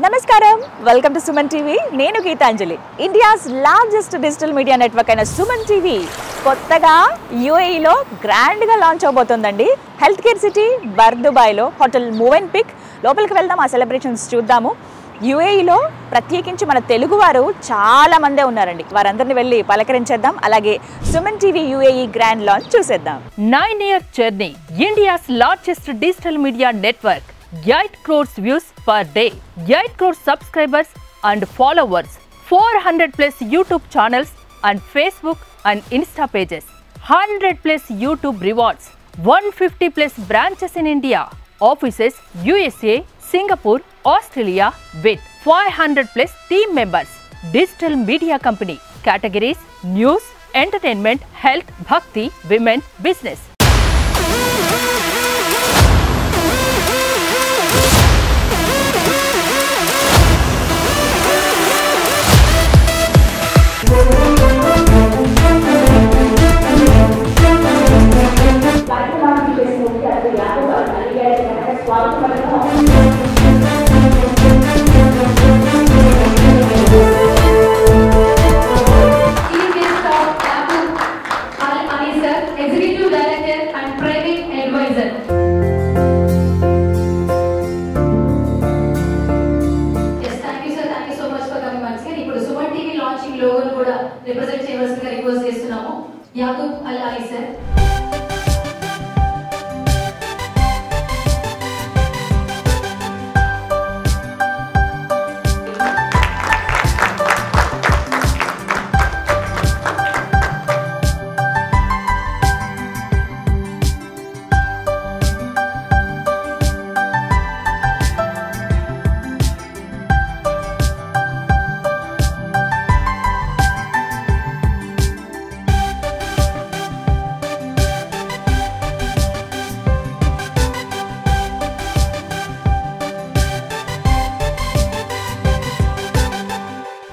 నమస్కారం welcome to Suman TV నేను Geetanjali India's largest digital media network అయిన సుమన్ టీవీ కొత్తగా UAE లో గ్రాండ్ గా లాంచ్ అవబోతోందండి హెల్త్ కేర్ సిటీ బర్దుబాయ్ లో హోటల్ మూవెన్పిక్ లోపలికి వెళ్దాం ఆ సెలబ్రేషన్స్ చూద్దాము UAE లో ప్రత్యేకించి మన తెలుగు వారు చాలా మందే ఉన్నారండి వారందరిని వెళ్ళి పలకరించేద్దాం అలాగే Suman TV UAE grand launch చూసేద్దాం 9-year journey India's largest digital media network 8 crores views per day, 8 crores subscribers and followers, 400 plus YouTube channels and Facebook and Insta pages, 100 plus YouTube rewards, 150 plus branches in India, offices USA, Singapore, Australia with 500 plus team members, digital media company, categories, news, entertainment, health, bhakti, women, business. Represent చేయవలసిందిగా request చేస్తున్నాము Yaqoub al Ali sir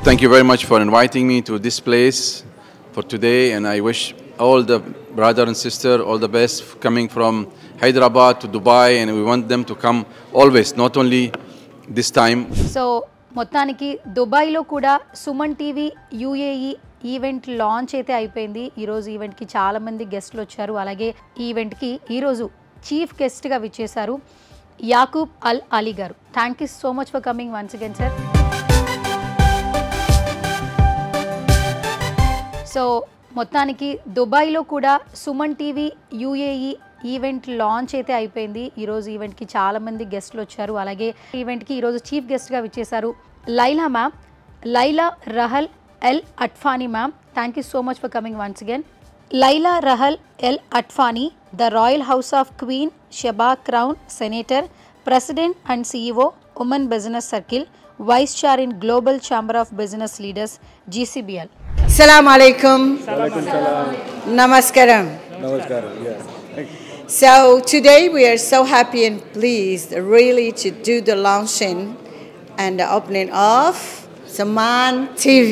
Thank you very much for inviting me to this place for today, and I wish all the brother and sister all the best coming from Hyderabad to Dubai, and we want them to come always, not only this time. So మొత్తానికి దుబాయ్లో కూడా Suman TV UAE event launch అయితే అయిపోయింది ఈరోజు ఈవెంట్కి చాలామంది గెస్ట్లు వచ్చారు అలాగే ఈ ఈవెంట్కి ఈరోజు చీఫ్ గెస్ట్గా విచ్చేశారు యాకూబ్ అల్ అలీ గారు thank you so much for coming once again sir so మొత్తానికి దుబాయ్లో కూడా Suman TV UAE event launch అయితే అయిపోయింది ఈరోజు ఈవెంట్కి చాలామంది గెస్ట్లు వచ్చారు అలాగే ఈవెంట్కి ఈరోజు చీఫ్ గెస్ట్గా విచ్చేశారు Laila ma'am Laila Rahal el Atfani ma'am thank you so much for coming once again Laila Rahal el Atfani the royal house of queen Sheba crown senator president and CEO women business circle vice chair in global chamber of business leaders GCBL. Assalamu alaikum. Namaskaram. Namaskaram. Yes. So today we are so happy and pleased really to do the launching and the opening of Suman TV.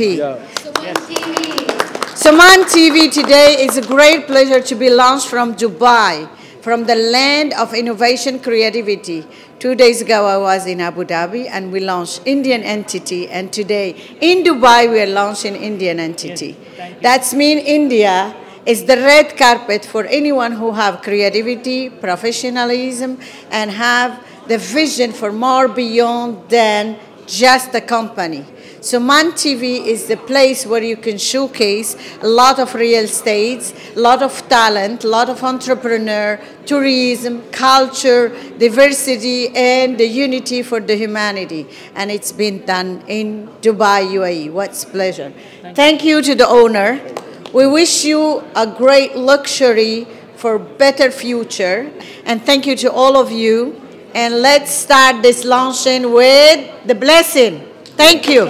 Suman TV today is a great pleasure to be launched from Dubai, from the land of innovation creativity. 2 days ago I was in Abu Dhabi and we launched Indian entity, and today in Dubai we are launching Indian entity. That's mean India is the red carpet for anyone who have creativity, professionalism and have the vision for more beyond than just the company. Suman TV is the place where you can showcase a lot of real estate, a lot of talent, a lot of entrepreneur, tourism, culture, diversity, and the unity for the humanity. And it's been done in Dubai, UAE. What's pleasure. Thank you to the owner. We wish you a great luxury for better future. And thank you to all of you. And let's start this launching with the blessing. Thank you.